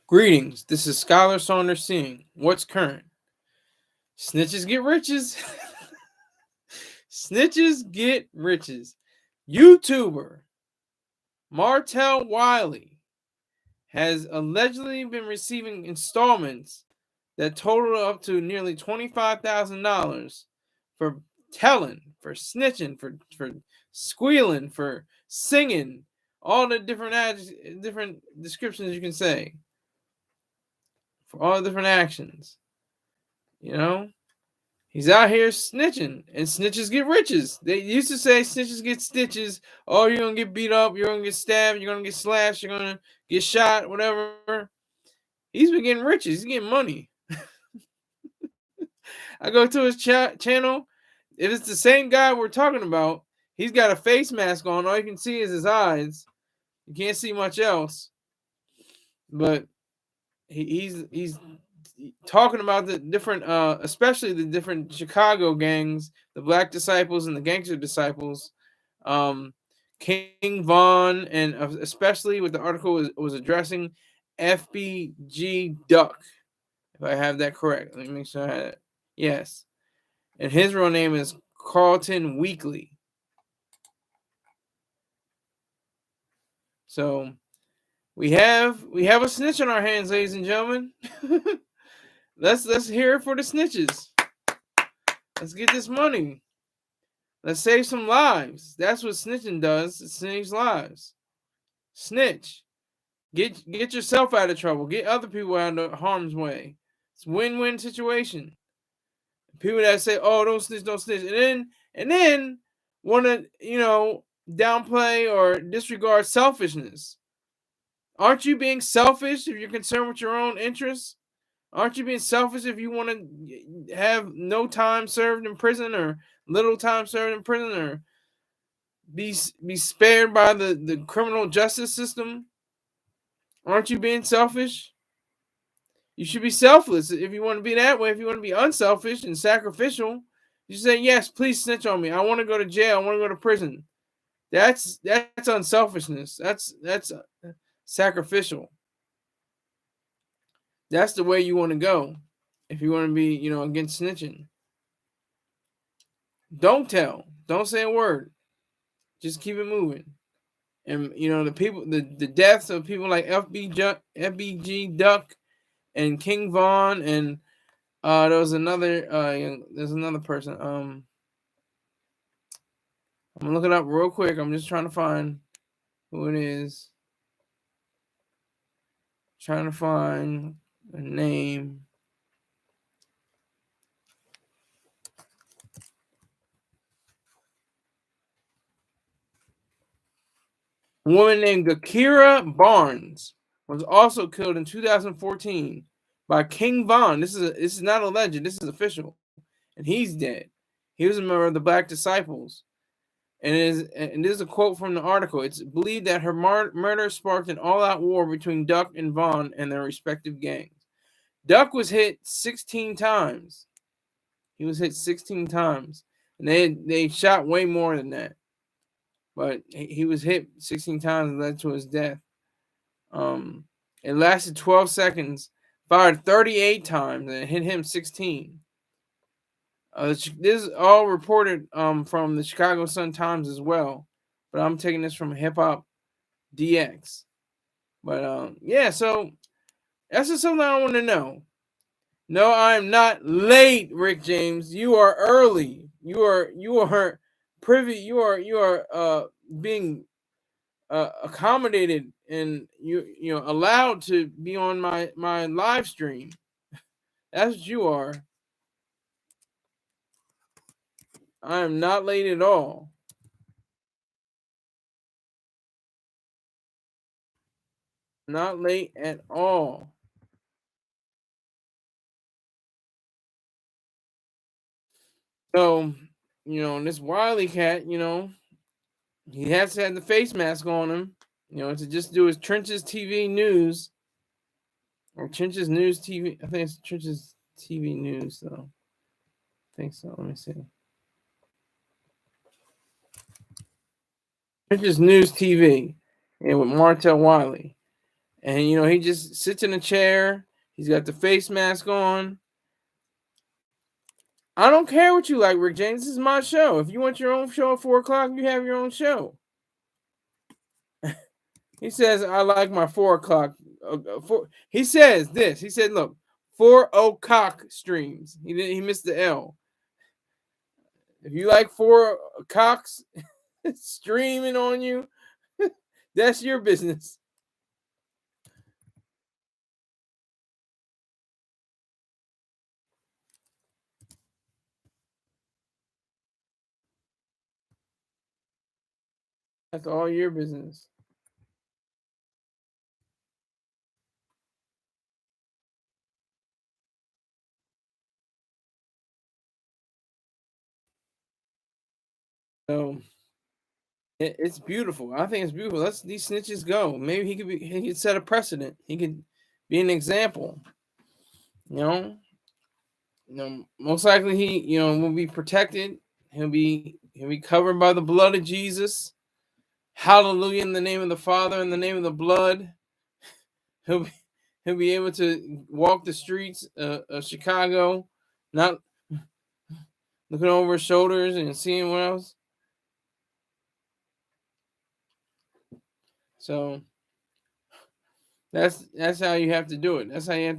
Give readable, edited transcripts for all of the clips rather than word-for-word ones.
Greetings. This is Scholar Saunders seeing what's current. Snitches get riches. Snitches get riches. YouTuber Martell Wiley has allegedly been receiving installments that total up to nearly $25,000 for telling, for snitching, for squealing, for singing, all the different descriptions you can say, for all the different actions. You know, he's out here snitching, and snitches get riches. They used to say snitches get stitches. Oh, you're gonna get beat up, you're gonna get stabbed, you're gonna get slashed, you're gonna get shot, whatever. He's been getting riches. He's getting money. I go to his channel. If it's the same guy we're talking about, he's got a face mask on. All you can see is his eyes. You can't see much else. But he's talking about the different, especially the different Chicago gangs, the Black Disciples and the Gangster Disciples, King Von, and especially what the article was addressing, FBG Duck, if I have that correct. Let me make sure I had it. Yes, and his real name is Carlton Weekly. So we have a snitch on our hands, ladies and gentlemen. Let's hear it for the snitches. Let's get this money. Let's save some lives. That's what snitching does. It saves lives. Snitch. Get yourself out of trouble. Get other people out of harm's way. It's a win-win situation. People that say, "Oh, don't snitch," and then want to, downplay or disregard selfishness. Aren't you being selfish if you're concerned with your own interests? Aren't you being selfish if you want to have no time served in prison or little time served in prison or be spared by the criminal justice system? Aren't you being selfish? You should be selfless if you want to be that way. If you want to be unselfish and sacrificial, you say, "Yes, please snitch on me. I want to go to jail. I want to go to prison." That's unselfishness. That's sacrificial. That's the way you want to go if you want to be, against snitching. Don't tell. Don't say a word. Just keep it moving. And the deaths of people like FBG Duck and King Von, and there's another person. I'm gonna look it up real quick. I'm just trying to find who it is. Trying to find a name. A woman named Gakira Barnes was also killed in 2014 by King Von. This is not alleged. This is official, and he's dead. He was a member of the Black Disciples, and this is a quote from the article. It's believed that her murder sparked an all-out war between Duck and Von and their respective gangs. Duck was hit 16 times. He was hit 16 times, and they shot way more than that. But he was hit 16 times and led to his death. It lasted 12 seconds, fired 38 times, and hit him 16. This is all reported from the Chicago Sun-Times as well, but I'm taking this from Hip Hop DX. But yeah, so that's just something I want to know. No, I am not late, Rick James. You are early. You are privy. You are being accommodated, and you allowed to be on my live stream. That's what you are. I am not late at all. Not late at all. So, this Wiley cat, he has to have the face mask on him, to just do his Trenches TV news. Or Trenches News TV. I think it's Trenches TV News, though. I think so. Let me see. Trenches News TV, and with Martell Wiley. And he just sits in a chair. He's got the face mask on. I don't care what you like, Rick James. This is my show. If you want your own show at 4:00, you have your own show. He says, I like my 4:00. He says this. He said, look, 4:00 streams. He missed the L. If you like 4:00 streaming on you, that's your business. That's all your business. So it's beautiful. I think it's beautiful. Let's these snitches go. Maybe he could set a precedent. He could be an example. You know, most likely he will be protected. He'll be covered by the blood of Jesus. Hallelujah, in the name of the Father, in the name of the blood. He'll be able to walk the streets of Chicago, not looking over his shoulders and seeing what else. So that's how you have to do it. That's how you have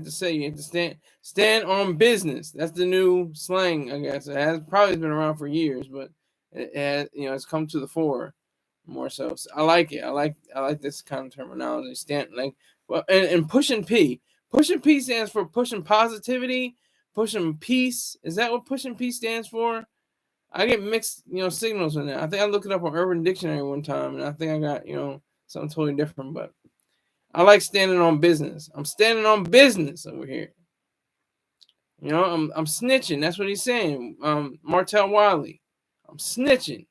to say. You have to stand on business. That's the new slang, I guess. It has probably been around for years, but it has, it's come to the fore more so. I like it. I like this kind of terminology. And pushing P. Pushing P stands for pushing positivity, pushing peace. Is that what pushing P stands for? I get mixed, signals in that. I think I looked it up on Urban Dictionary one time, and I think I got, something totally different. But I like standing on business. I'm standing on business over here. I'm snitching. That's what he's saying. Martell Wiley. I'm snitching.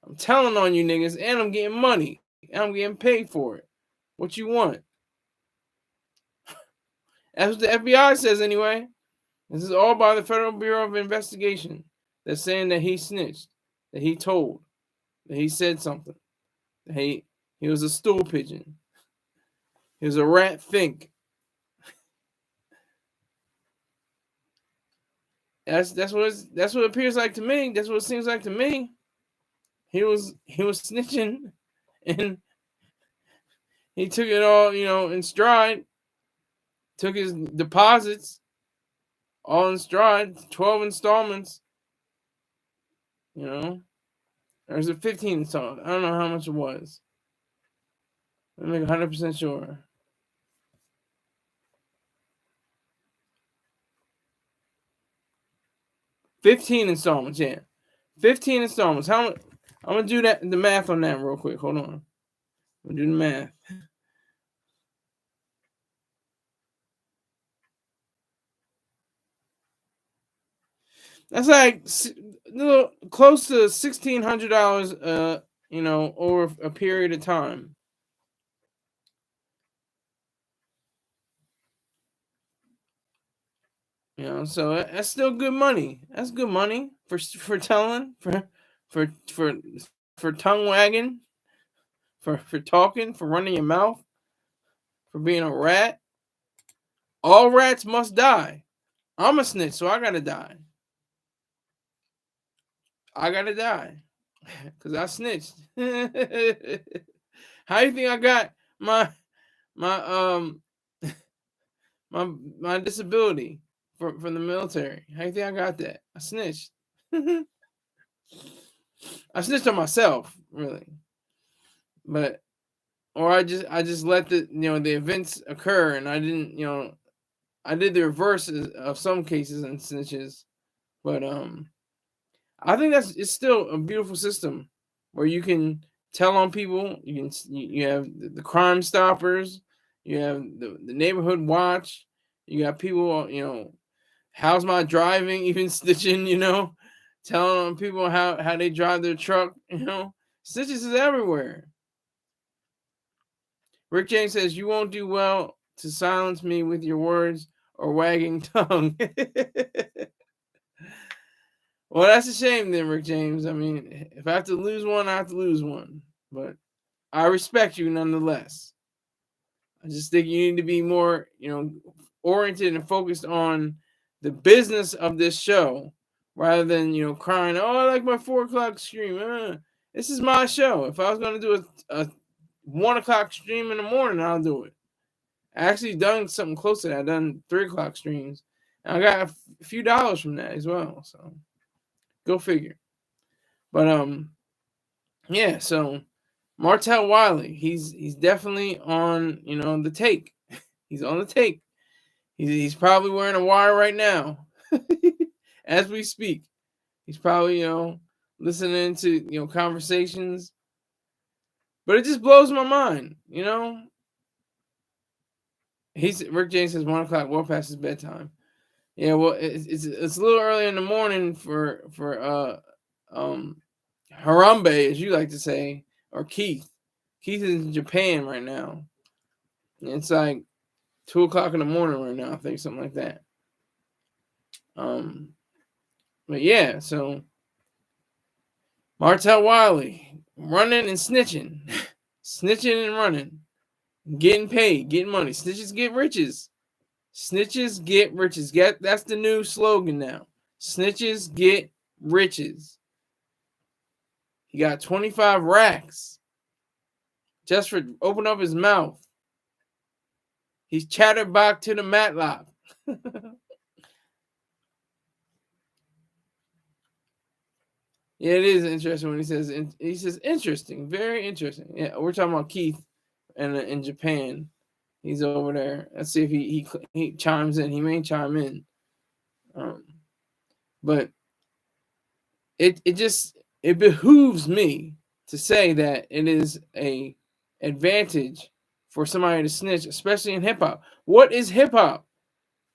I'm telling on you niggas, and I'm getting money, and I'm getting paid for it. What you want? That's what the FBI says anyway. This is all by the Federal Bureau of Investigation. They're saying that he snitched, that he told, that he said something, that he was a stool pigeon. He was a rat fink. That's what it appears like to me. That's what it seems like to me. He was snitching, and he took it all, in stride. Took his deposits all in stride, 12 installments. Or is it 15 installments? I don't know how much it was. Let me make 100% sure. 15 installments, yeah. 15 installments. How much? I'm gonna do the math on that real quick. Hold on. I'm gonna do the math. That's like close to $1,600. Over a period of time. So that's still good money. That's good money for telling, for tongue wagging, for talking, for running your mouth, for being a rat. All rats must die. I'm a snitch, so I gotta die. I gotta die because I snitched. How do you think I got my my disability from the military? How do you think I got that? I snitched. I snitched on myself, really, but I just let the events occur, and I didn't I did the reverse of some cases and snitches, but I think it's still a beautiful system where you can tell on people. You have the Crime Stoppers, you have the Neighborhood Watch, you got people how's my driving, even stitching, telling on people how they drive their truck, stitches is everywhere. Rick James says you won't do well to silence me with your words or wagging tongue. Well, that's a shame then, Rick James. I mean, if I have to lose one, I have to lose one. But I respect you nonetheless. I just think you need to be more, oriented and focused on the business of this show rather than, crying, oh, I like my 4 o'clock stream. This is my show. If I was going to do a 1 o'clock stream in the morning, I'll do it. I actually done something close to that. I've done 3 o'clock streams. And I got a few dollars from that as well. So go figure. But yeah, so Martell Wiley, he's definitely on, the take. He's on the take. He's probably wearing a wire right now as we speak. He's probably, listening to, conversations. But it just blows my mind, Rick James says 1 o'clock, well past his bedtime. Yeah, well, it's a little early in the morning for Harambe, as you like to say, or Keith. Keith is in Japan right now. It's like 2 o'clock in the morning right now, I think, something like that. But yeah, so Martell Wiley running and snitching, snitching and running, getting paid, getting money. Snitches get riches. Snitches get riches. That's the new slogan now. Snitches get riches. He got 25 racks just for open up his mouth. He's chatterbox to the Matlock. Yeah, it is interesting when he says interesting, very interesting. Yeah, we're talking about Keith in Japan. He's over there. Let's see if he chimes in. He may chime in. But it behooves me to say that it is a advantage for somebody to snitch, especially in hip hop. What is hip hop?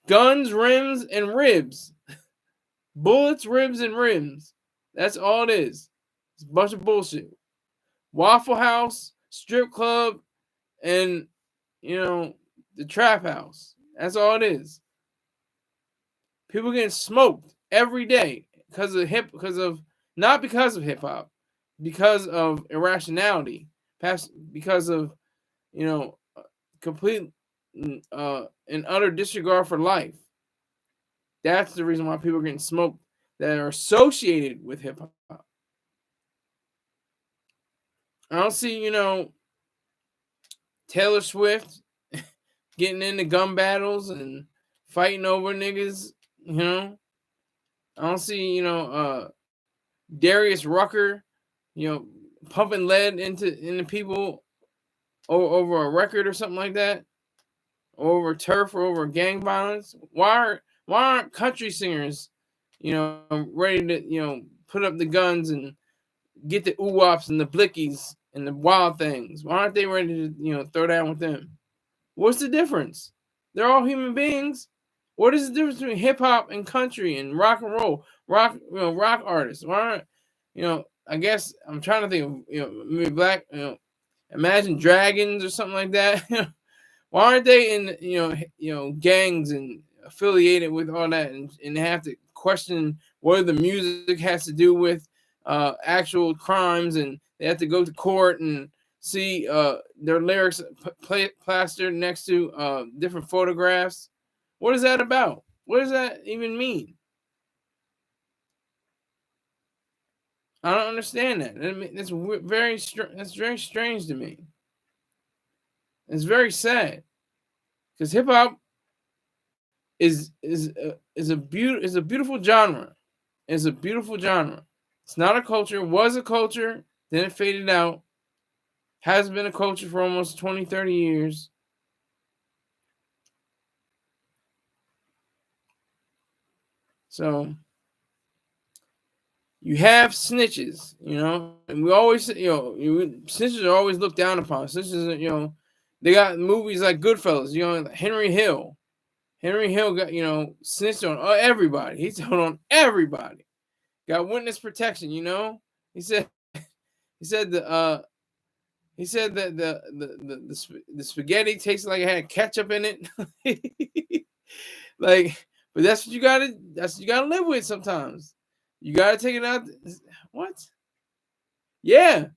Guns, rims, and ribs. Bullets, ribs, and rims. That's all it is. It's a bunch of bullshit. Waffle House, strip club, and the trap house. That's all it is. People getting smoked every day not because of hip hop, because of irrationality, because of complete and utter disregard for life. That's the reason why people are getting smoked that are associated with hip hop. I don't see, Taylor Swift getting into gun battles and fighting over niggas, I don't see, Darius Rucker, pumping lead into people over a record or something like that, or over turf or over gang violence. Why aren't country singers, ready to, put up the guns and get the ooh-wops and the blickies and the wild things? Why aren't they ready to, throw down with them? What's the difference? They're all human beings. What is the difference between hip hop and country and rock and roll? Rock artists. Why aren't, I guess I'm trying to think of, maybe black, Imagine Dragons or something like that. Why aren't they in, gangs and affiliated with all that and they have to question what the music has to do with actual crimes, and they have to go to court and see their lyrics plastered next to different photographs? What is that about? What does that even mean? I don't understand that. That's very strange to me. It's very sad because hip hop is a beautiful genre. It's a beautiful genre. It's not a culture. Was a culture. Then it faded out. Has been a culture for almost 20, 30 years. So you have snitches, and we always, snitches are always looked down upon. Snitches, they got movies like Goodfellas, Henry Hill. Henry Hill got, snitched on everybody. He told on everybody. Got witness protection, He said that the spaghetti tastes like it had ketchup in it. But that's what you gotta live with sometimes. You gotta take it out. What? Yeah.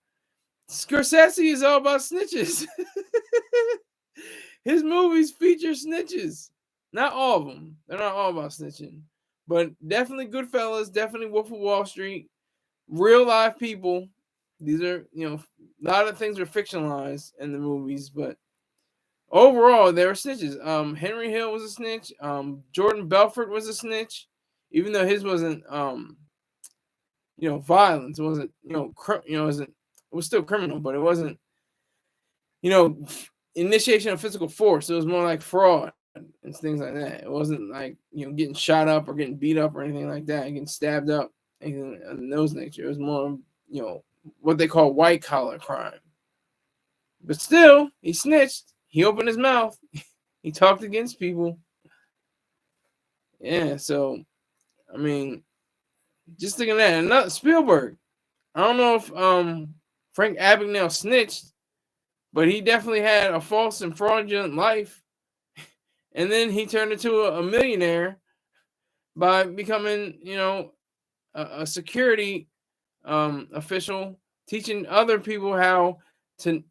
Scorsese is all about snitches. his movies feature snitches. Not all of them. They're not all about snitching. But definitely Goodfellas, definitely Wolf of Wall Street, real life people. These are, a lot of things are fictionalized in the movies, but overall, they were snitches. Henry Hill was a snitch. Jordan Belfort was a snitch, even though his wasn't, violence. It wasn't, it was still criminal, but it wasn't, initiation of physical force. It was more like fraud and things like that. It wasn't like, getting shot up or getting beat up or anything like that, getting stabbed up, anything of those nature. It was more, what they call white collar crime. But still, he snitched. He opened his mouth. He talked against people. Yeah, so, I mean, just thinking that. Another Spielberg. I don't know if Frank Abagnale snitched, but he definitely had a false and fraudulent life. And then he turned into a millionaire by becoming, a security official, teaching other people how to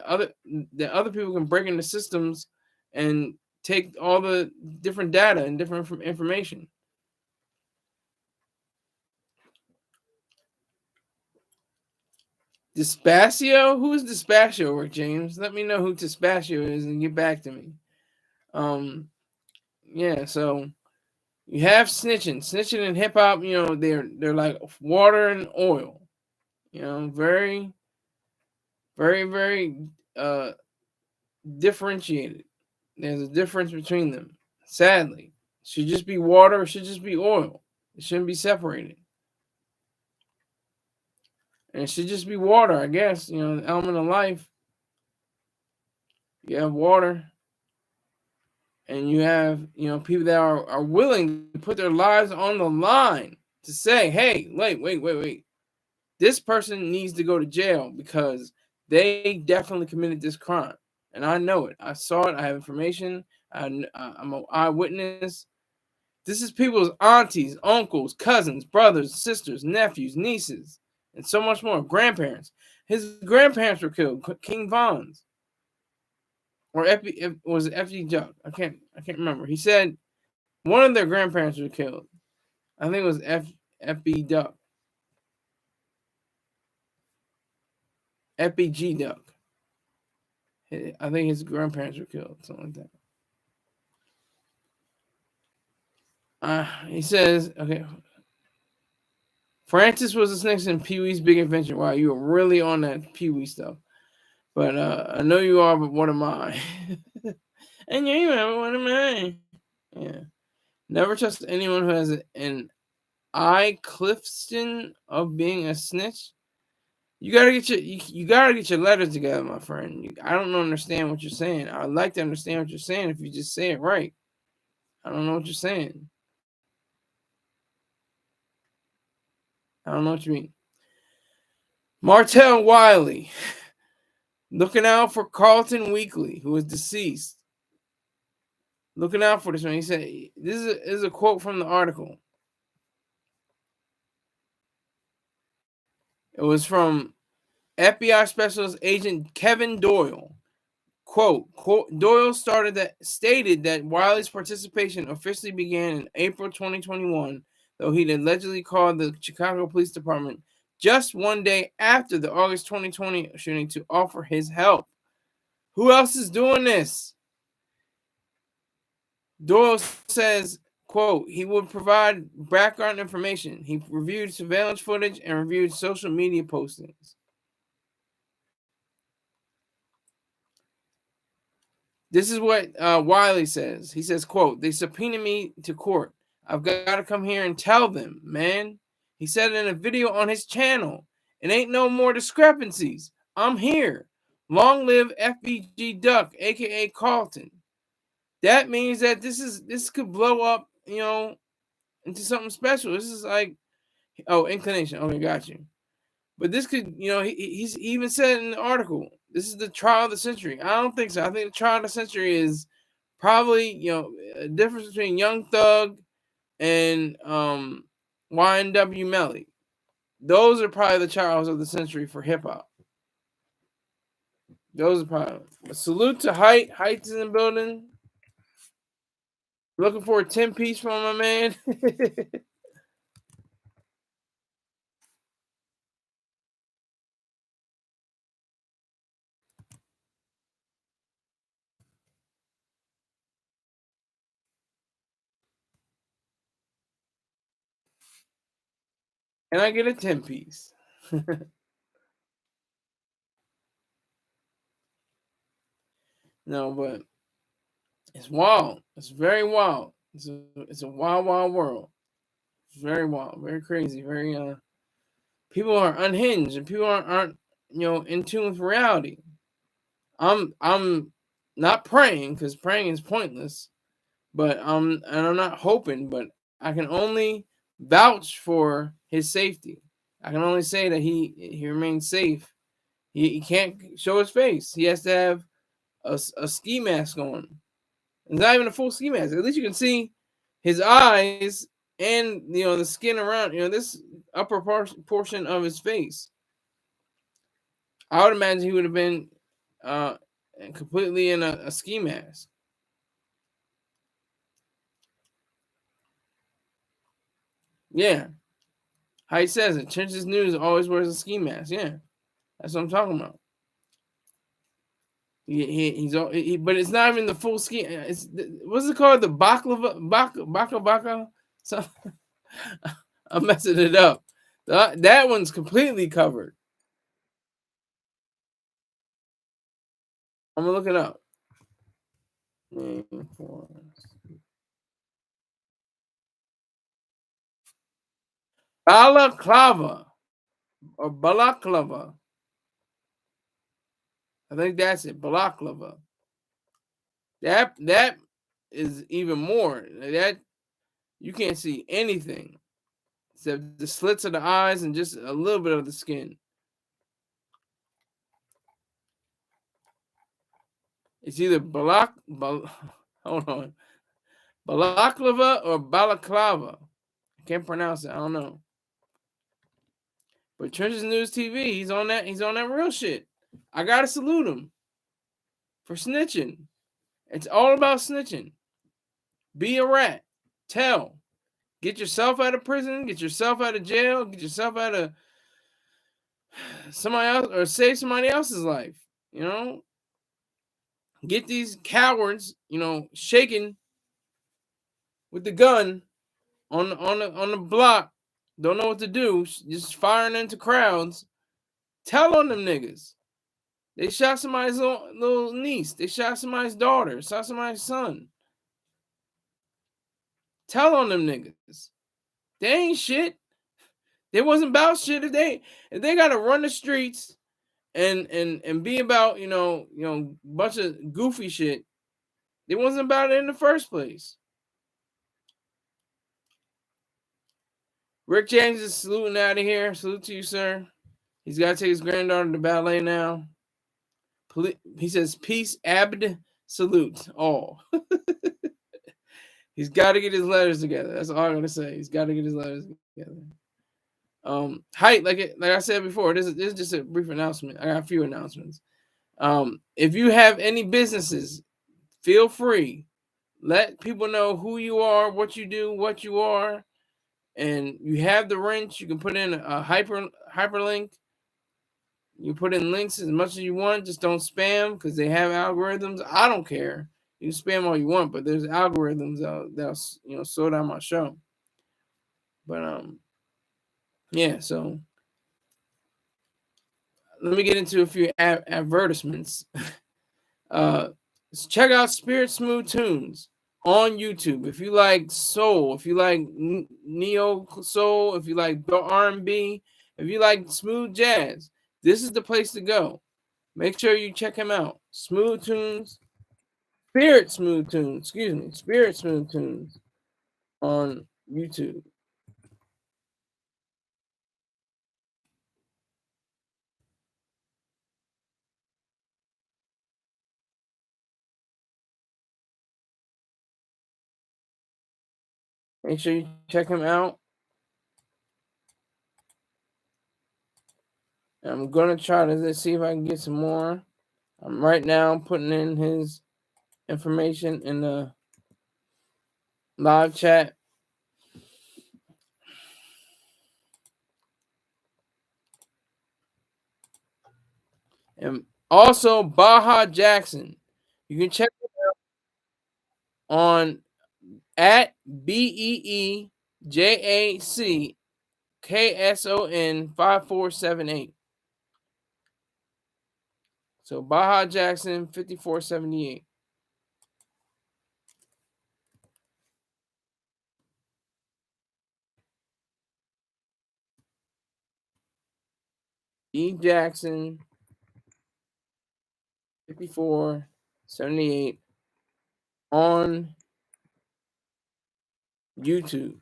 other people can break into systems and take all the different data and different information. Despacio? Who is Despacio, Rick James? Let me know who Despacio is and get back to me. Yeah, so you have snitching in hip hop. They're like water and oil. Very, very, very differentiated. There's a difference between them. Sadly, it should just be water. It should just be oil. It shouldn't be separated. And it should just be water, I guess. The element of life. You have water, and you have people that are willing to put their lives on the line to say, hey, wait, this person needs to go to jail because they definitely committed this crime, and I know it. I saw it. I have information. I'm an eyewitness. This is people's aunties, uncles, cousins, brothers, sisters, nephews, nieces, and so much more. Grandparents. His grandparents were killed. King Von's. Or was it FBG Duck? I can't remember. He said one of their grandparents were killed. I think it was FBG Duck. FBG Duck. I think his grandparents were killed, something like that. He says, okay. Francis was a snitch in Pee-wee's Big Adventure. Wow, you were really on that Pee-wee stuff. But I know you are, but what am I? And you remember, what am I? Yeah. Never trust anyone who has an eye Clifton of being a snitch. You gotta get your letters together, my friend. I don't understand what you're saying. I'd like to understand what you're saying if you just say it right. I don't know what you're saying. I don't know what you mean. Martell Wiley. Looking out for Carlton Weekly, who is deceased. Looking out for this one. He said, this is a quote from the article. It was from FBI Specialist Agent Kevin Doyle. Quote, Doyle stated that Wiley's participation officially began in April 2021, though he'd allegedly called the Chicago Police Department just one day after the August 2020 shooting to offer his help. Who else is doing this? Doyle says, quote, he would provide background information. He reviewed surveillance footage and reviewed social media postings. This is what Wiley says. He says, quote, they subpoenaed me to court. I've got to come here and tell them, man. He said in a video on his channel, it ain't no more discrepancies. I'm here. Long live FBG Duck, a.k.a. Carlton. That means that this could blow up, into something special. This is like, inclination. Okay, got you. But this could, he even said in the article, this is the trial of the century. I don't think so. I think the trial of the century is probably, a difference between Young Thug and YNW Melly. Those are probably the trials of the century for hip hop. Those are probably. Salute to Height. Height's in the building. Looking for a 10-piece from my man. And I get a 10-piece. No, but it's wild. It's very wild. It's a wild, wild world. It's very wild, very crazy, very people are unhinged and people aren't in tune with reality. I'm not praying because praying is pointless, but I'm not hoping, but I can only vouch for his safety. I can only say that he remains safe. He can't show his face. He has to have a ski mask on. It's not even a full ski mask. At least you can see his eyes and the skin around this upper portion of his face. I would imagine he would have been completely in a ski mask. Yeah, how he says it. Church's News always wears a ski mask. Yeah, that's what I'm talking about. But it's not even the full ski. It's what's it called? The baka. So I'm messing it up. That one's completely covered. I'm gonna look it up. Balaclava or balaclava. I think that's it. Balaclava. That is even more. That you can't see anything except the slits of the eyes and just a little bit of the skin. It's either hold on, balaclava or balaclava. I can't pronounce it. I don't know. But Trenches News TV, he's on that. He's on that real shit. I gotta salute him for snitching. It's all about snitching. Be a rat. Tell. Get yourself out of prison. Get yourself out of jail. Get yourself out of somebody else or save somebody else's life. Get these cowards, shaking with the gun on the block. Don't know what to do. Just firing into crowds. Tell on them niggas. They shot somebody's little niece. They shot somebody's daughter. Shot somebody's son. Tell on them niggas. They ain't shit. They wasn't about shit. If they gotta run the streets and be about bunch of goofy shit, they wasn't about it in the first place. Rick James is saluting out of here. Salute to you, sir. He's got to take his granddaughter to ballet now. He says, peace, abd, salute, all. He's got to get his letters together. That's all I'm going to say. He's got to get his letters together. Height, like I said before, this is just a brief announcement. I got a few announcements. If you have any businesses, feel free. Let people know who you are, what you do, what you are. And you have the wrench. You can put in a hyperlink. You put in links as much as you want. Just don't spam because they have algorithms. I don't care. You can spam all you want, but there's algorithms that'll slow down my show. But yeah. So let me get into a few advertisements. Check out Spirit Smooth Tunes on YouTube. If you like soul, if you like neo soul, if you like R&B, if you like smooth jazz, this is the place to go. Make sure you check him out. Smooth Tunes, Spirit Smooth Tunes, Spirit Smooth Tunes on YouTube. Make sure you check him out. I'm gonna try to see if I can get some more. I'm right now putting in his information in the live chat. And also Baja Jackson. You can check it out on at BEEJACKSON 5478. So Baja Jackson 5478. E Jackson 5478 on YouTube.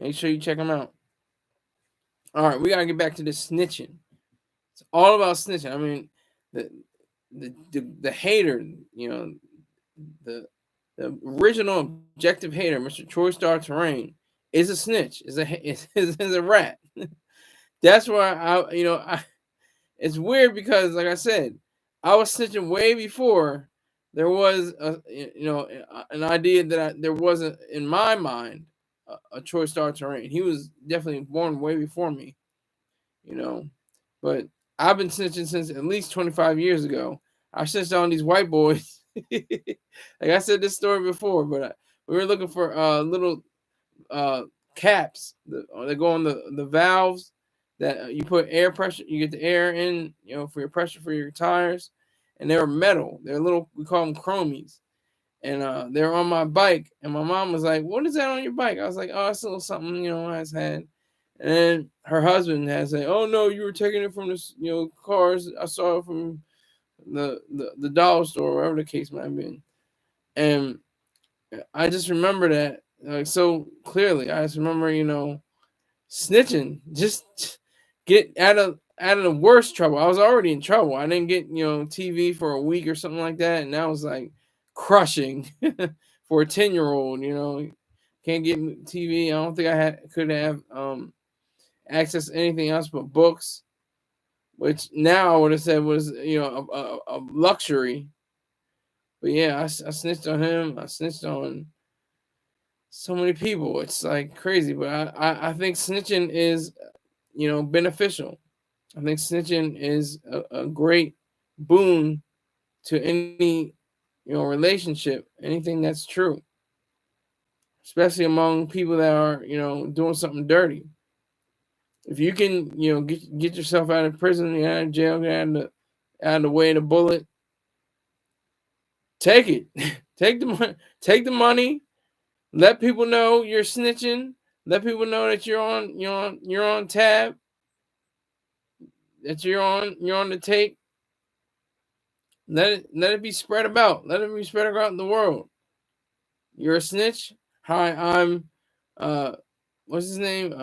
Make sure you check them out. All right, we gotta get back to the snitching. It's all about snitching. I mean, the hater, you know, the original objective hater, Mr. Troy Star Terrain, is a snitch. Is a rat. That's why it's weird because, like I said, I was snitching way before there was an idea that there wasn't in my mind a Troy Star Terrain. He was definitely born way before me, but I've been snitching since at least 25 years ago. I snitched on these white boys. Like I said this story before, but we were looking for little caps that go on the valves that you put air pressure, you get the air in, for your pressure for your tires, and they were metal. They're little, we call them chromies, and they're on my bike. And my mom was like, "What is that on your bike?" I was like, "Oh, it's a little something, I just had." And then her husband had said, "Oh no, you were taking it from this, cars. I saw it from the dollar store, wherever the case might have been." And I just remember that so clearly. I just remember, snitching, just get out of the worst trouble. I was already in trouble. I didn't get TV for a week or something like that, and that was like crushing for a 10-year-old. Can't get TV. I don't think I could have access to anything else but books, which now I would have said was a luxury. But yeah, I snitched on him. I snitched on so many people. It's like crazy, but I think snitching is beneficial. I think snitching is a great boon to any relationship, anything that's true, especially among people that are doing something dirty. If you can get yourself out of prison, out of jail, out of the way of the bullet, take it. Take the money. Let people know you're snitching. Let people know that you're on tab. That you're on the tape. Let it be spread about. Let it be spread out in the world. You're a snitch. Hi, I'm what's his name?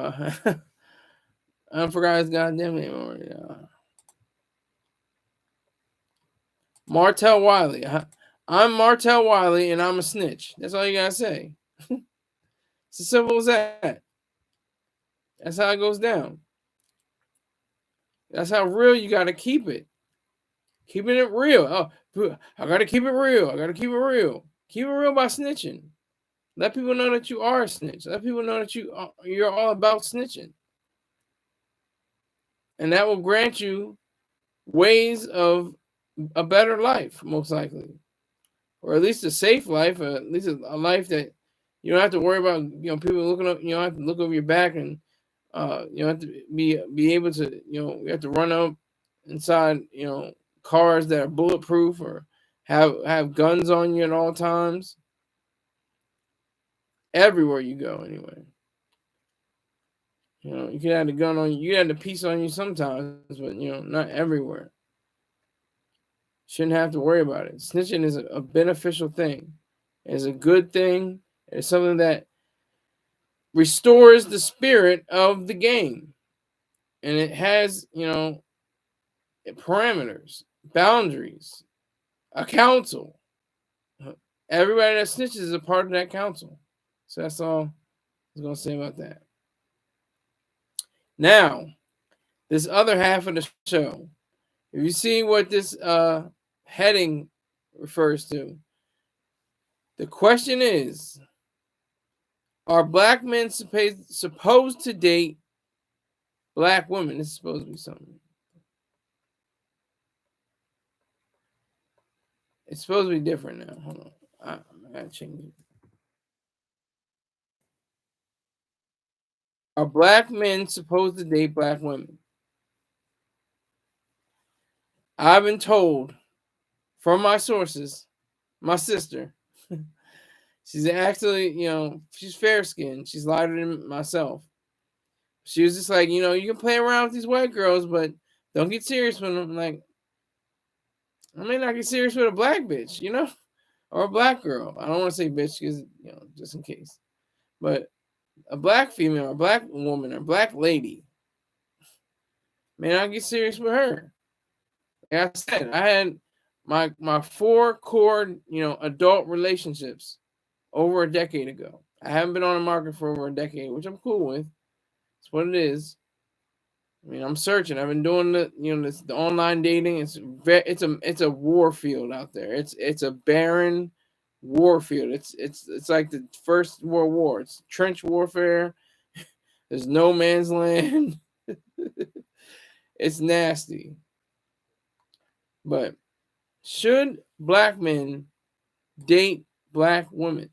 I forgot his goddamn name already. Martell Wiley. I'm Martell Wiley and I'm a snitch. That's all you gotta say. It's as simple as that. That's how it goes down. That's how real you gotta keep it. Keeping it real. Oh, I gotta keep it real. I gotta keep it real. Keep it real by snitching. Let people know that you are a snitch. Let people know that you're all about snitching. And that will grant you ways of a better life, most likely. Or at least a safe life, or at least a life that you don't have to worry about, people looking up, you don't have to look over your back, and you have to be able to, you have to run up inside, cars that are bulletproof or have guns on you at all times. Everywhere you go, anyway. You can have the gun on you. You have the piece on you sometimes, but not everywhere. Shouldn't have to worry about it. Snitching is a beneficial thing. It's a good thing. It's something that restores the spirit of the game, and it has parameters. boundaries, a council. Everybody that snitches is a part of that council. So that's all I was going to say about that. Now, this other half of the show, if you see what this heading refers to, the question is, are black men supposed to date black women? This is supposed to be something. It's supposed to be different now. Hold on. I gotta change it. Are black men supposed to date black women? I've been told from my sources, my sister, she's actually, she's fair skinned. She's lighter than myself. She was just like, you can play around with these white girls, but don't get serious with them. Like, I may not get serious with a black bitch, or a black girl. I don't want to say bitch because, just in case. But a black female, or a black woman, or black lady, may not get serious with her. Like I said, I had my 4 core, adult relationships over a decade ago. I haven't been on the market for over a decade, which I'm cool with. It's what it is. I mean, I'm searching. I've been doing the online dating. It's a war field out there. It's a barren war field. It's like the First World War. It's trench warfare. There's no man's land. It's nasty. But should black men date black women?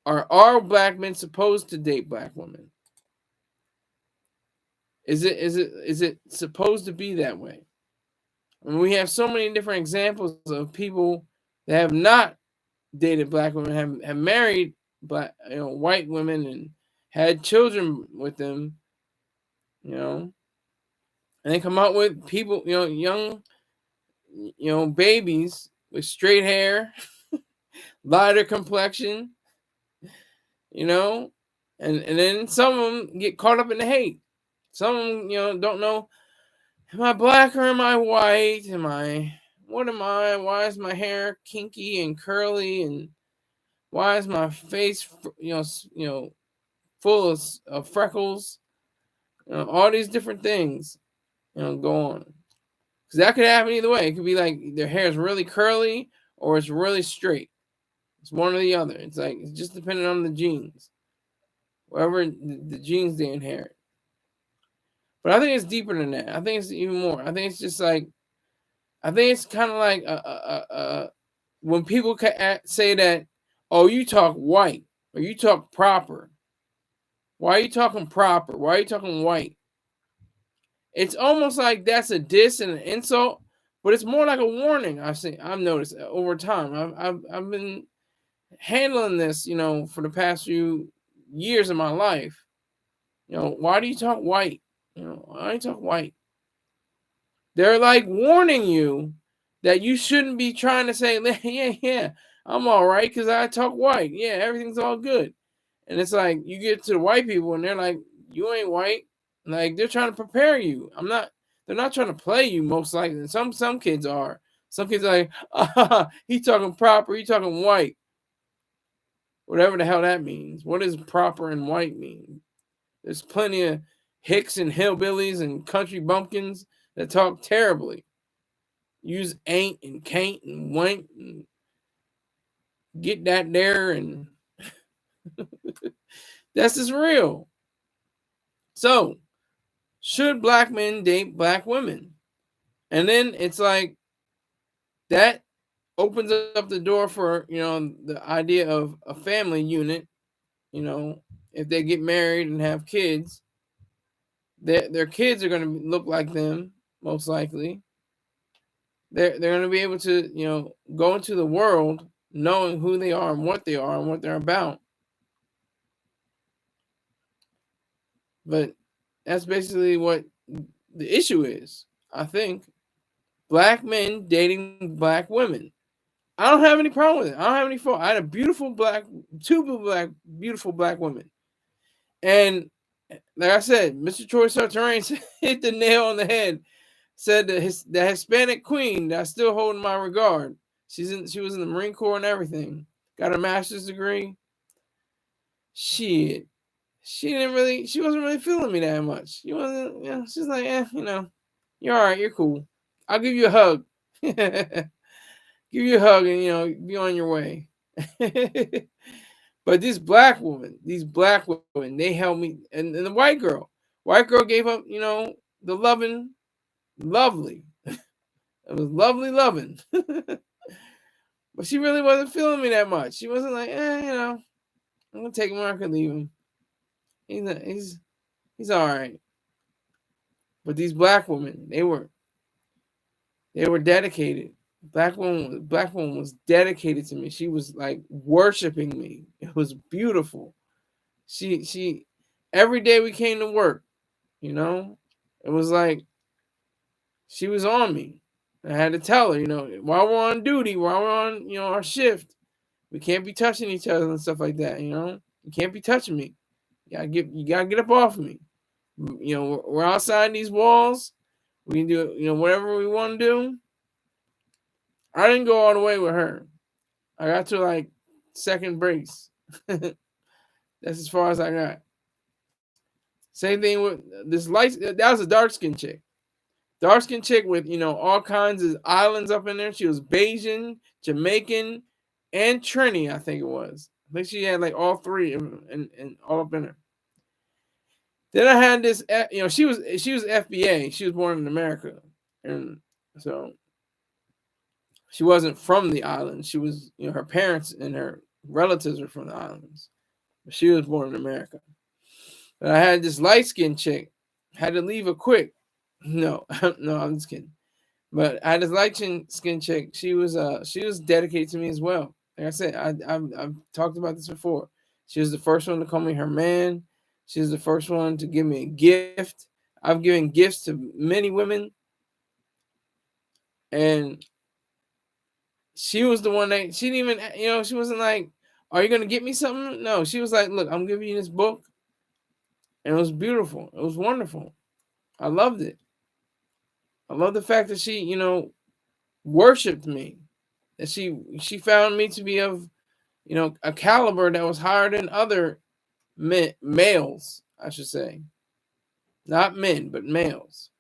Or are black men supposed to date black women? Is it supposed to be that way? I mean, we have so many different examples of people that have not dated black women, have married black, white women and had children with them, and they come out with people, young, babies with straight hair, lighter complexion, and then some of them get caught up in the hate. Some of them, don't know, am I black or am I white? What am I? Why is my hair kinky and curly? And why is my face, full of freckles? All these different things, go on. Because that could happen either way. It could be like their hair is really curly or it's really straight. It's one or the other. It's like, it's just depending on the genes. Whatever the genes they inherit. But I think it's deeper than that. I think it's even more. I think it's just like, I think it's kind of like when people say that, oh, you talk white or you talk proper. Why are you talking proper? Why are you talking white? It's almost like that's a diss and an insult, but it's more like a warning. I've noticed over time. I've been handling this, for the past few years of my life. Why do you talk white? Why do you talk white? They're like warning you that you shouldn't be trying to say, yeah, I'm all right because I talk white. Yeah, everything's all good. And it's like you get to the white people and they're like, you ain't white. Like they're trying to prepare you. They're not trying to play you most likely. Some kids are. Some kids are like, he talking proper, he talking white. Whatever the hell that means. What does proper and white mean? There's plenty of hicks and hillbillies and country bumpkins that talk terribly. Use ain't and can't and wank and get that there and that's just real. So, should black men date black women? And then it's like that opens up the door for, the idea of a family unit. If they get married and have kids, their kids are going to look like them, most likely. They're going to be able to, go into the world knowing who they are and what they're about. But that's basically what the issue is, I think. Black men dating black women. I don't have any problem with it. I don't have any fault. I had beautiful black women. And like I said, Mr. Troy Sartorian hit the nail on the head. said that the Hispanic queen that I still hold in my regard. She was in the Marine Corps and everything. Got a master's degree. Shit. She wasn't really feeling me that much. She wasn't, she's like, you're all right, you're cool. I'll give you a hug. Give you a hug and, be on your way. But these black women, they helped me. And the white girl gave up, the loving, lovely. It was loving. But she really wasn't feeling me that much. She wasn't like, I'm gonna take him or I could leave him. He's all right. But these black women, they were dedicated. Black woman was dedicated to me. She was like worshiping me. It was beautiful. She every day we came to work, it was like she was on me. I had to tell her, while we're on duty, while we're on, our shift, we can't be touching each other and stuff like that. You can't be touching me. You gotta get up off of me. We're outside these walls. We can do, whatever we want to do. I didn't go all the way with her. I got to like second base. That's as far as I got. Same thing with this light. That was a dark skinned chick. Dark skinned chick with, all kinds of islands up in there. She was Bajan, Jamaican, and Trini, I think it was. I think she had like all three and all up in her. Then I had this, she was FBA. She was born in America. And so she wasn't from the island. She was, her parents and her relatives were from the islands. But she was born in America. But I had this light-skinned chick. Had to leave her quick. No, I'm just kidding. But I had this light-skinned chick. She was dedicated to me as well. Like I said, I've talked about this before. She was the first one to call me her man. She was the first one to give me a gift. I've given gifts to many women. And she was the one that, she didn't even, she wasn't like, are you going to get me something? No, she was like, look, I'm giving you this book. And it was beautiful. It was wonderful. I loved it. I love the fact that she, worshipped me. That she found me to be of, a caliber that was higher than other males, I should say. Not men, but males.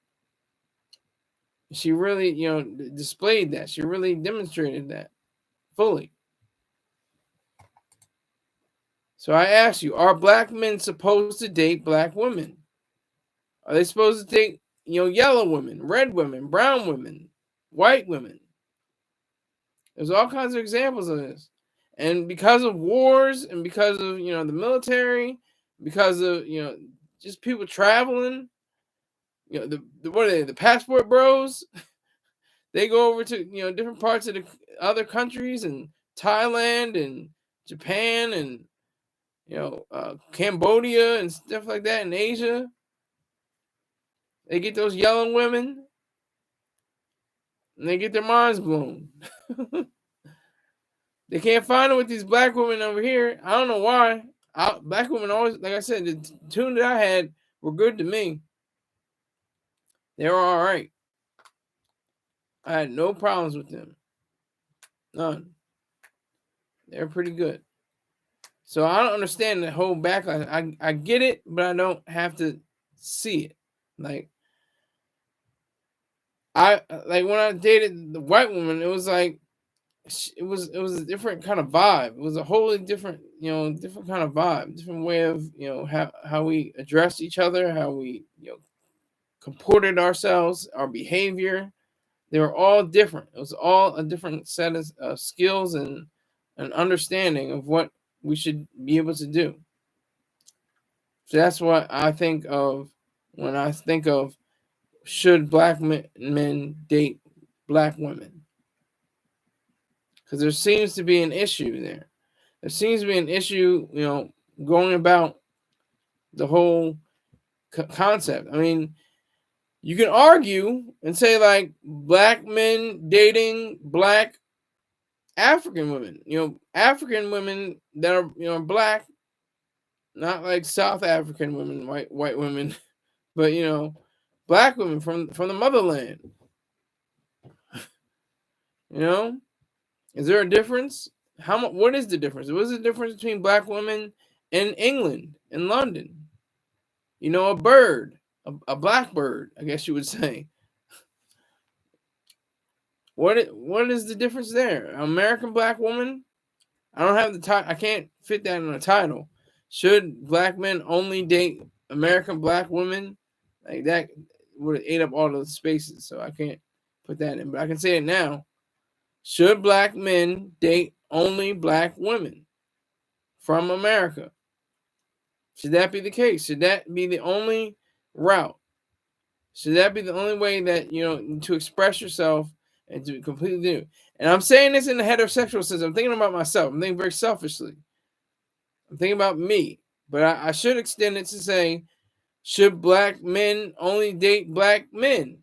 She really, displayed that. She really demonstrated that fully. So I ask you, are black men supposed to date black women? Are they supposed to date, yellow women, red women, brown women, white women? There's all kinds of examples of this. And because of wars and because of, the military, because of, just people traveling, what are they, the passport bros? They go over to, different parts of the other countries and Thailand and Japan and, Cambodia and stuff like that in Asia. They get those yellow women and they get their minds blown. They can't find it with these black women over here. I don't know why. Black women always, like I said, the tune that I had were good to me. They were all right. I had no problems with them. None. They're pretty good. So I don't understand the whole backlash. I get it, but I don't have to see it. Like when I dated the white woman, it was like it was a different kind of vibe. It was a wholly different, different kind of vibe, different way of, how we addressed each other, how we, comported ourselves, our behavior. They were all different. It was all a different set of skills and an understanding of what we should be able to do. So that's what I think of when I think of should black men date black women. Because there seems to be an issue there. There seems to be an issue, going about the whole concept. I mean, you can argue and say like black men dating black African women, African women that are, black, not like South African women, white women, but black women from the motherland. You know, is there a difference? What is the difference? What is the difference between black women in England, in London? You know, a bird, a blackbird, I guess you would say. What is the difference there? American black woman? I don't have the title. I can't fit that in a title. Should black men only date American black women? Like that would have ate up all the spaces, so I can't put that in. But I can say it now. Should black men date only black women from America? Should that be the case? Should that be the only route? Should that be the only way that, you know, to express yourself and to completely do? And I'm saying this in the heterosexual sense. I'm thinking about myself. I'm thinking very selfishly. I'm thinking about me. But I should extend it to say, should black men only date black men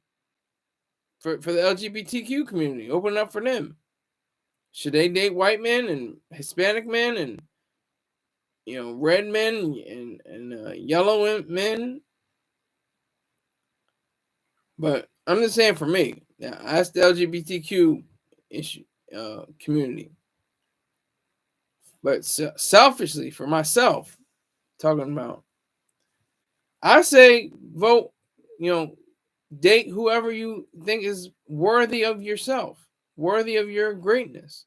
for the LGBTQ community? Open up for them. Should they date white men and Hispanic men and, you know, red men and yellow men? But I'm just saying for me, yeah, that's the LGBTQ issue community. But selfishly, for myself, talking about, I say vote, you know, date whoever you think is worthy of yourself, worthy of your greatness,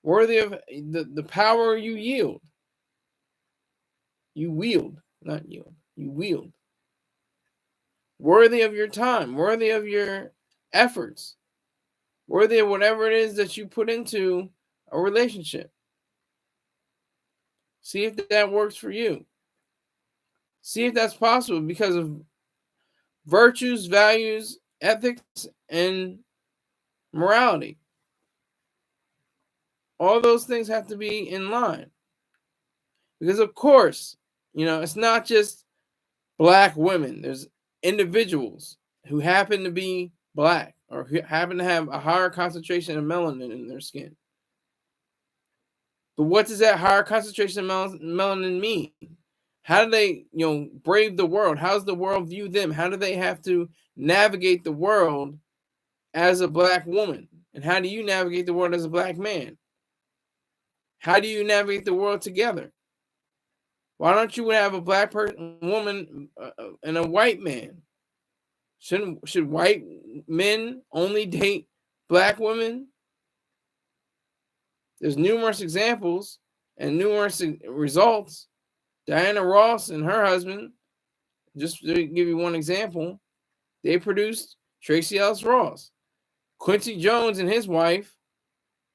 worthy of the power you yield. You wield, not yield. You wield. Worthy of your time, worthy of your efforts, worthy of whatever it is that you put into a relationship. See if that works for you. See if that's possible because of virtues, values, ethics, and morality. All those things have to be in line. Because, of course, you know, it's not just black women. There's individuals who happen to be black or who happen to have a higher concentration of melanin in their skin. But what does that higher concentration of melanin mean? How do they, you know, brave the world? How does the world view them? How do they have to navigate the world as a black woman? And how do you navigate the world as a black man? How do you navigate the world together? Why don't you have a black woman and a white man? Should white men only date black women? There's numerous examples and numerous results. Diana Ross and her husband, just to give you one example, they produced Tracy Ellis Ross. Quincy Jones and his wife,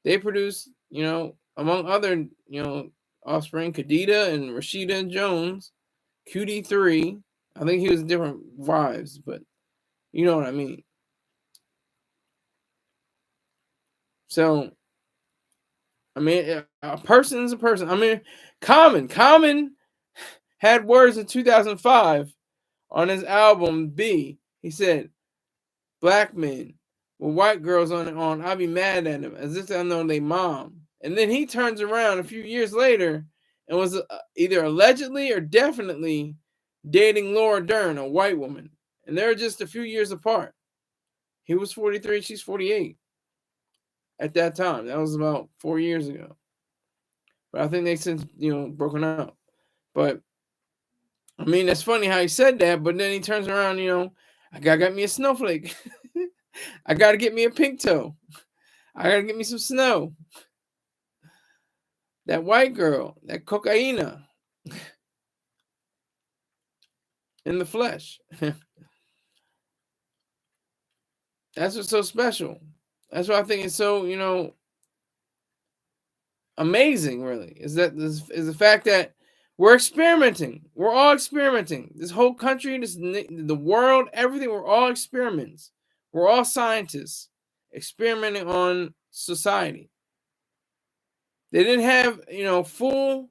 they produced, you know, among other, you know, offspring, Khadida and Rashida Jones, QD3. I think he was different wives, but you know what I mean. So, I mean, a person is a person. I mean, Common had words in 2005 on his album B. He said, "Black men with white girls on, I'll be mad at them as if I know they mom." And then he turns around a few years later and was either allegedly or definitely dating Laura Dern, a white woman. And they're just a few years apart. He was 43, she's 48 at that time. That was about 4 years ago. But I think they since, you know, broken up. But I mean, that's funny how he said that, but then he turns around, you know, I got me a snowflake. I gotta get me a pink toe. I gotta get me some snow. That white girl, that cocaina in the flesh. That's what's so special. That's why I think it's so, you know, amazing, really, is the fact that we're experimenting. We're all experimenting. This whole country, the world, everything, we're all experiments. We're all scientists experimenting on society. They didn't have, you know, full,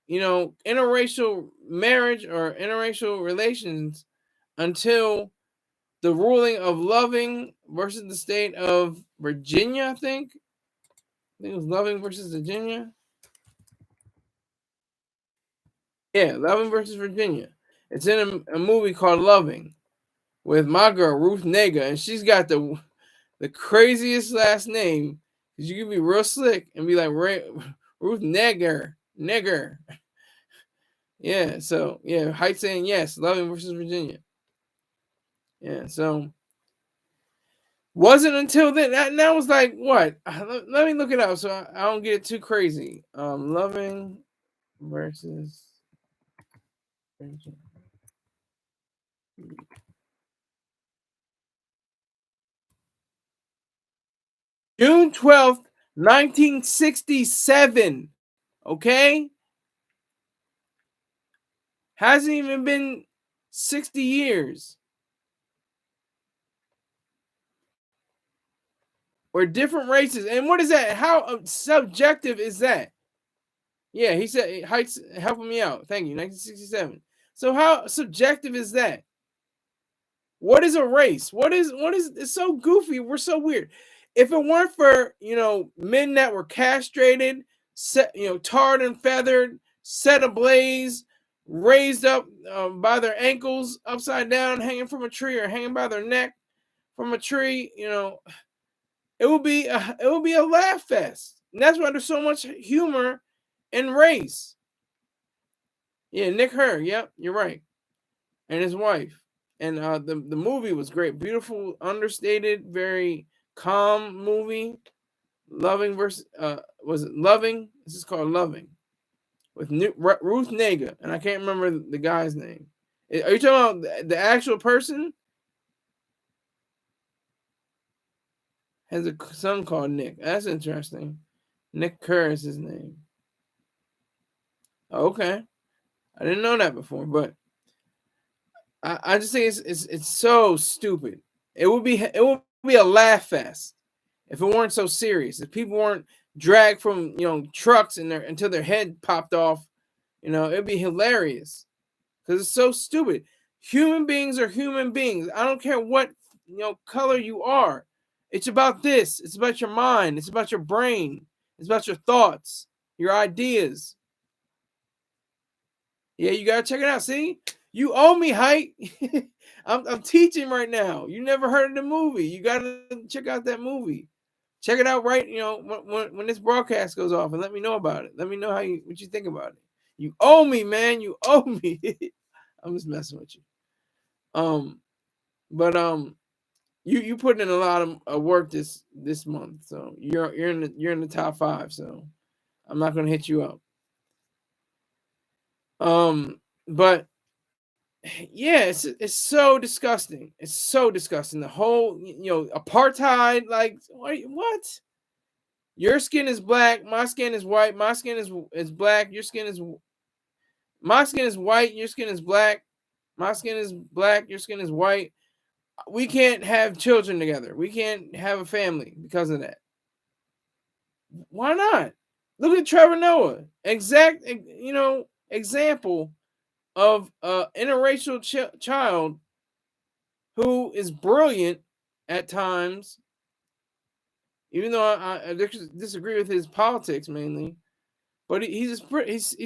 you know, interracial marriage or interracial relations until the ruling of Loving versus the state of Virginia, I think it was Loving versus Virginia. Yeah, Loving versus Virginia. It's in a movie called Loving. with my girl Ruth Nega, and she's got the craziest last name. Cause you can be real slick and be like Ruth Nigger. Yeah, so yeah, Height saying yes, Loving versus Virginia. Yeah, so wasn't until then. That was like what? Let me look it up so I don't get too crazy. Loving versus Virginia. June 12th, 1967. Okay? Hasn't even been 60 years. Or different races. And what is that? How subjective is that? Yeah, he said Heights helping me out. Thank you. 1967. So how subjective is that? What is a race? What is it's so goofy. We're so weird. If it weren't for, men that were castrated, set, tarred and feathered, set ablaze, raised up by their ankles upside down, hanging from a tree, or hanging by their neck from a tree, it would be a laugh fest. And that's why there's so much humor in race. Yeah, Nick Hur. Yep, you're right. And his wife. And the movie was great. Beautiful, understated, very calm movie. Loving versus was it Loving? This is called Loving with Ruth Nega, and I can't remember the guy's name. Are you talking about the actual person? Has a son called Nick. That's interesting. Nick Kerr is his name. Okay, I didn't know that before, but I just think it's so stupid. It would be a laugh fest if it weren't so serious. If people weren't dragged from trucks until their head popped off, it'd be hilarious because it's so stupid. Human beings are human beings. I don't care what color you are. It's about this. It's about your mind. It's about your brain. It's about your thoughts, your ideas. Yeah, you gotta check it out. See, you owe me, Height. I'm teaching right now. You never heard of the movie. You gotta check out that movie. Check it out right, when this broadcast goes off, and let me know about it. Let me know what you think about it. You owe me, man. You owe me. I'm just messing with you. But you put in a lot of work this month, so you're in the top 5. So I'm not gonna hit you up. But yeah, it's so disgusting. It's so disgusting. The whole apartheid. Like what? Your skin is black. My skin is white. My skin is black. My skin is white. Your skin is black. My skin is black. Your skin is white. We can't have children together. We can't have a family because of that. Why not? Look at Trevor Noah. Exact example of interracial child who is brilliant at times, even though I disagree with his politics mainly. But he's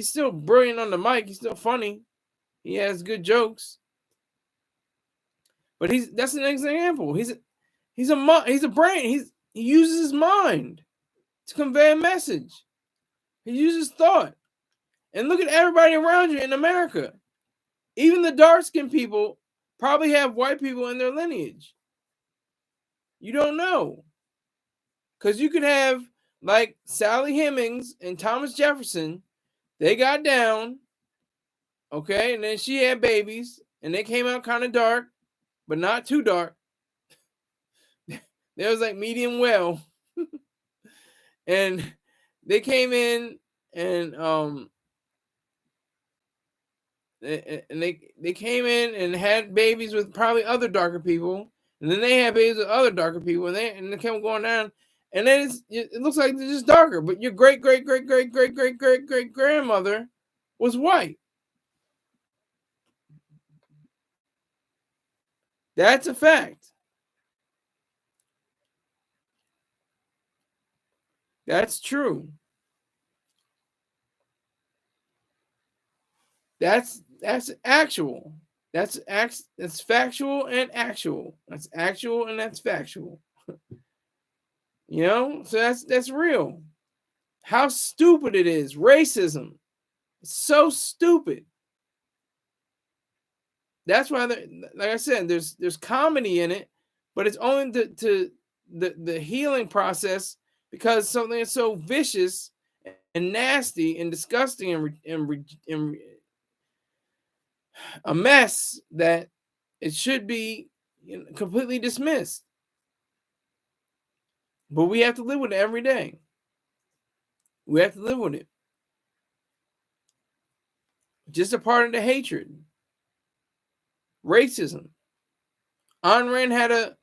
still brilliant on the mic. He's still funny. He has good jokes. But that's an example. He's a brain. He uses his mind to convey a message. He uses thought. And look at everybody around you in America. Even the dark-skinned people probably have white people in their lineage. You don't know. Because you could have, like, Sally Hemings and Thomas Jefferson. They got down, okay? And then she had babies, and they came out kind of dark, but not too dark. They was like medium well. And they came in and they came in and had babies with probably other darker people, and then they had babies with other darker people, and they kept going down, and then it looks like they're just darker. But your great grandmother was white. That's a fact. That's true. That's actual. That's factual and actual. That's actual and that's factual. You know, so that's real. How stupid it is. Racism. It's so stupid. That's why, like I said, there's comedy in it, but it's only the healing process, because something is so vicious and nasty and disgusting and a mess that it should be, completely dismissed. But we have to live with it every day. We have to live with it. Just a part of the hatred. Racism. Ayn Rand had a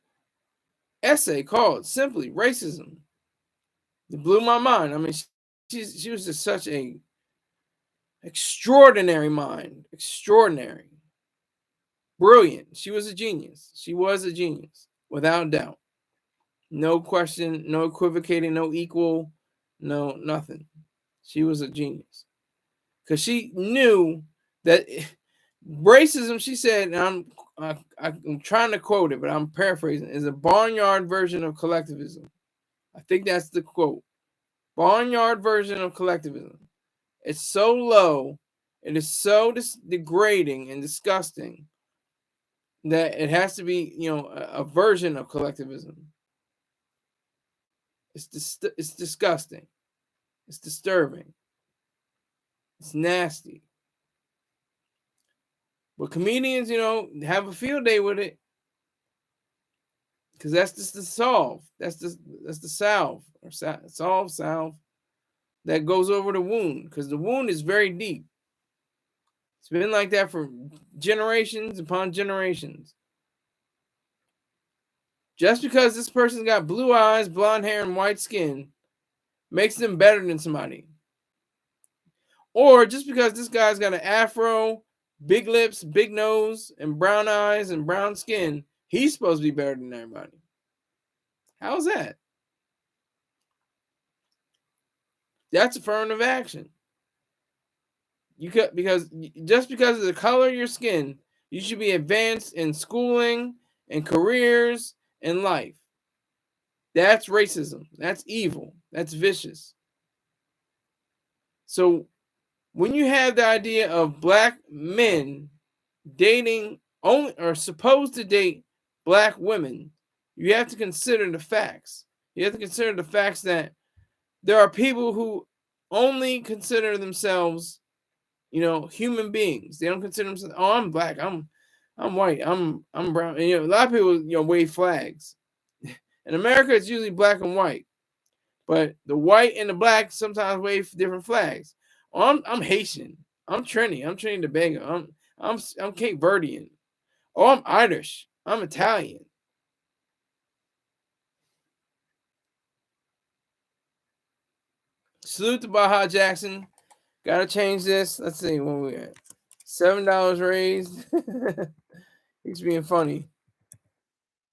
essay called simply Racism. It blew my mind. I mean, she was just such a extraordinary mind. Extraordinary. Brilliant. She was a genius. She was a genius, without doubt. No question, no equivocating, no equal, no nothing. She was a genius. Because she knew that racism, she said, and I'm trying to quote it, but I'm paraphrasing, is a barnyard version of collectivism. I think that's the quote. Barnyard version of collectivism. It's so low, it is so degrading and disgusting that it has to be, a version of collectivism. It's disgusting. It's disturbing. It's nasty. But comedians, have a field day with it, because that's just the solve. That's the salve, or salve that goes over the wound, because the wound is very deep. It's been like that for generations upon generations. Just because this person's got blue eyes, blonde hair, and white skin makes them better than somebody. Or just because this guy's got an afro, big lips, big nose, and brown eyes and brown skin, he's supposed to be better than everybody. How's that? That's affirmative action. Because just because of the color of your skin, you should be advanced in schooling and careers and life. That's racism. That's evil. That's vicious. So when you have the idea of black men dating only, or supposed to date black women, you have to consider the facts. You have to consider the facts that there are people who only consider themselves, human beings. They don't consider themselves, oh, I'm black, I'm white, I'm brown. And, a lot of people, wave flags. In America, it's usually black and white, but the white and the black sometimes wave different flags. Oh, I'm Haitian. I'm Trini. I'm Trini Tobago. I'm Cape Verdean. Oh, I'm Irish. I'm Italian. Salute to Baja Jackson. Gotta change this. Let's see where we at. $7 raised. He's being funny.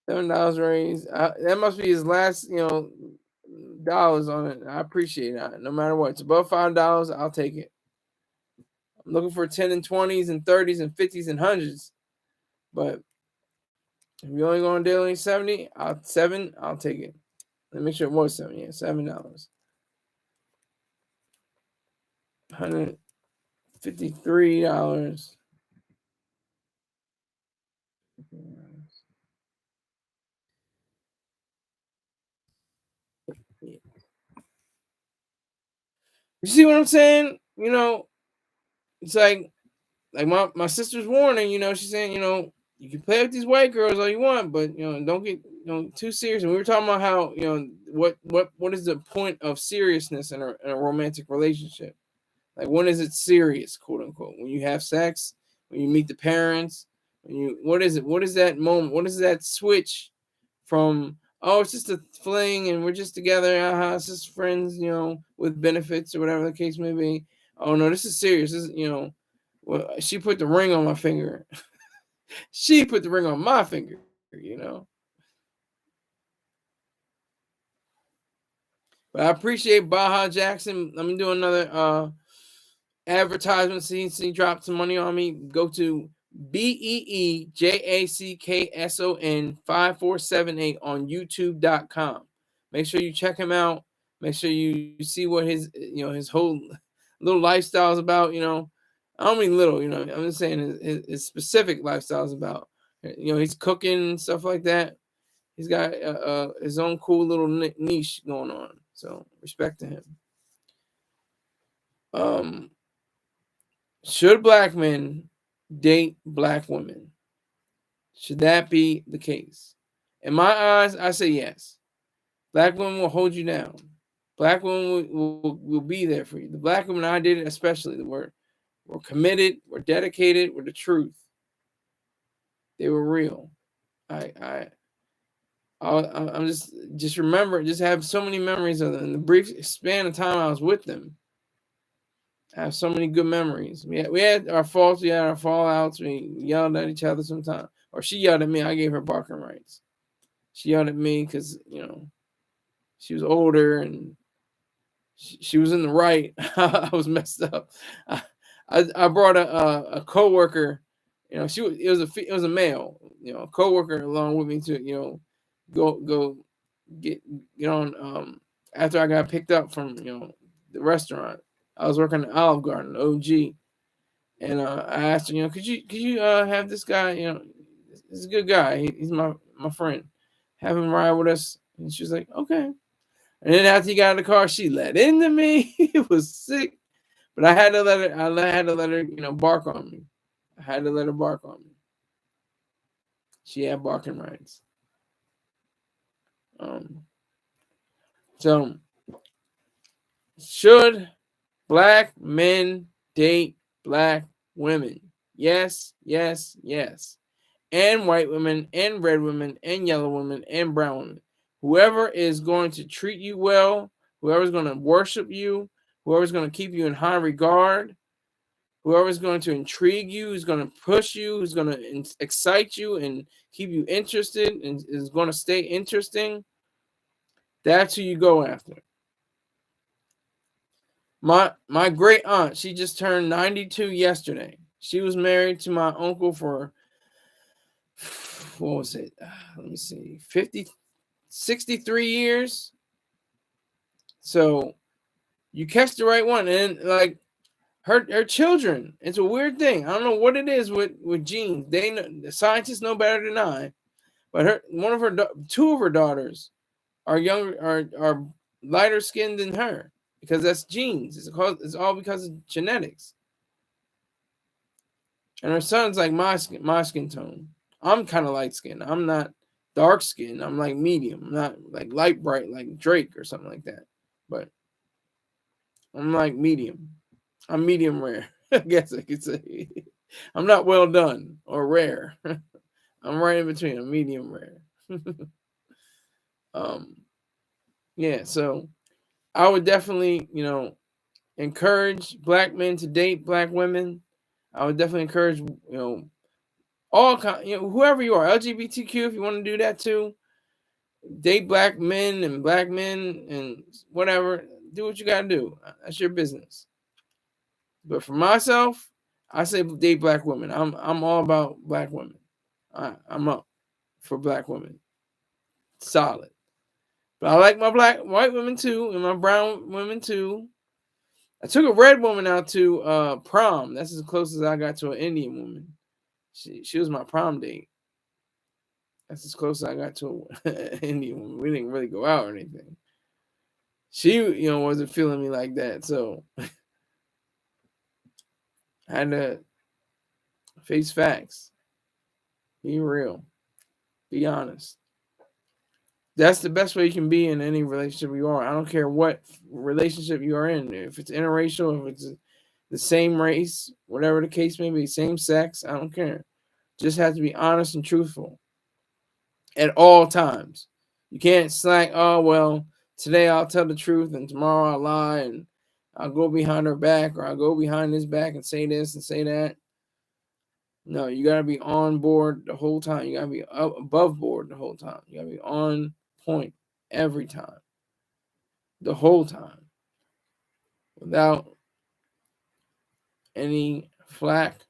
$7 raised. That must be his last, dollars on it. I appreciate that. No matter what, it's above $5. I'll take it. I'm looking for 10 and 20s and 30s and 50s and 100s. But if you're only going daily 70, I'll take it. Let me make sure it was 7. Yeah, $7. $153. You see what I'm saying? It's like my sister's warning, she's saying, you can play with these white girls all you want, but don't get too serious. And we were talking about how, what is the point of seriousness in a romantic relationship? Like, when is it serious, quote unquote? When you have sex, when you meet the parents, what is it? What is that moment? What is that switch from, oh, it's just a fling and we're just together, it's just friends, with benefits or whatever the case may be. Oh no, this is serious. This is, well, she put the ring on my finger. She put the ring on my finger, But I appreciate Baja Jackson. Let me do another advertisement. See, drop some money on me. Go to BEEJACKSON 5478 on YouTube.com. Make sure you check him out. Make sure you see what his his whole little lifestyle is about. I don't mean little. I'm just saying his specific lifestyle is about. He's cooking and stuff like that. He's got his own cool little niche going on. So respect to him. Should black men date black women? Should that be the case? In my eyes, I say yes. Black women will hold you down. Black women will be there for you. The black women I dated, especially, we're committed, we're dedicated, we're the truth. They were real. I'm just remember, just have so many memories of them. In the brief span of time I was with them, I have so many good memories. We had our faults, we had our fallouts, we yelled at each other sometimes. Or she yelled at me, I gave her barking rights. She yelled at me because, she was older and she was in the right. I was messed up. I brought a coworker, it was a male, a coworker along with me to, go get on after I got picked up from, the restaurant. I was working at Olive Garden, OG. And I asked her, could you have this guy, he's a good guy. He's my friend. Have him ride with us. And she was like, okay. And then after he got in the car, she let into me. It was sick. But I had to let her, bark on me. I had to let her bark on me. She had barking rights. So should black men date black women? Yes, yes, yes. And white women, and red women, and yellow women, and brown women. Whoever is going to treat you well, whoever's going to worship you, whoever's going to keep you in high regard, whoever's going to intrigue you, who's going to push you, who's going to excite you and keep you interested and is going to stay interesting, that's who you go after. My great aunt, she just turned 92 yesterday. She was married to my uncle for, what was it? Let me see, 63 years. So you catch the right one. And like her children, it's a weird thing. I don't know what it is with genes. The scientists know better than I. But two of her daughters are younger, are lighter skinned than her because that's genes. It's all because of genetics. And her son's like my skin tone. I'm kind of light skinned. I'm not dark skinned. I'm like medium. I'm not like light bright like Drake or something like that. But I'm like medium. I'm medium rare. I guess I could say. I'm not well done or rare. I'm right in between. I'm medium rare. Yeah, so I would definitely, encourage black men to date black women. I would definitely encourage, all kind, whoever you are, LGBTQ, if you want to do that too, date black men and whatever. Do what you gotta do. That's your business. But for myself, I say date black women. I'm all about black women. I'm up for black women. Solid. But I like my white women too, and my brown women too. I took a red woman out to prom. That's as close as I got to an Indian woman. She was my prom date. That's as close as I got to an Indian woman. We didn't really go out or anything. She, wasn't feeling me like that, so I had to face facts. Be real. Be honest. That's the best way you can be in any relationship you are. I don't care what relationship you are in. If it's interracial, if it's the same race, whatever the case may be, same sex, I don't care. Just have to be honest and truthful at all times. You can't slack, oh, well, today I'll tell the truth and tomorrow I'll lie and I'll go behind her back or I'll go behind his back and say this and say that. No, you got to be on board the whole time. You got to be above board the whole time. You got to be on point every time. The whole time. Without any flack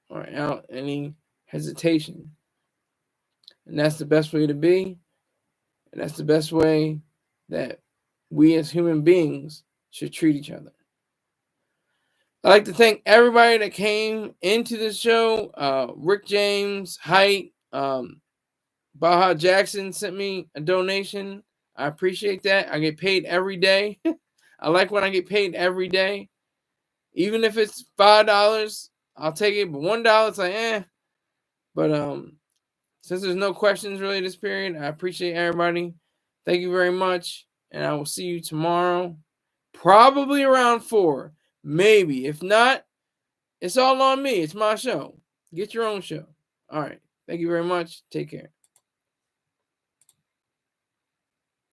or without any hesitation. And that's the best way to be. And that's the best way that we as human beings should treat each other. I'd like to thank everybody that came into the show. Rick James, Height, Baja Jackson sent me a donation. I appreciate that. I get paid every day. I like when I get paid every day. Even if it's $5, I'll take it. But $1, it's like, eh. But since there's no questions really this period, I appreciate everybody. Thank you very much. And I will see you tomorrow. Probably around 4. Maybe. If not, it's all on me. It's my show. Get your own show. All right. Thank you very much. Take care.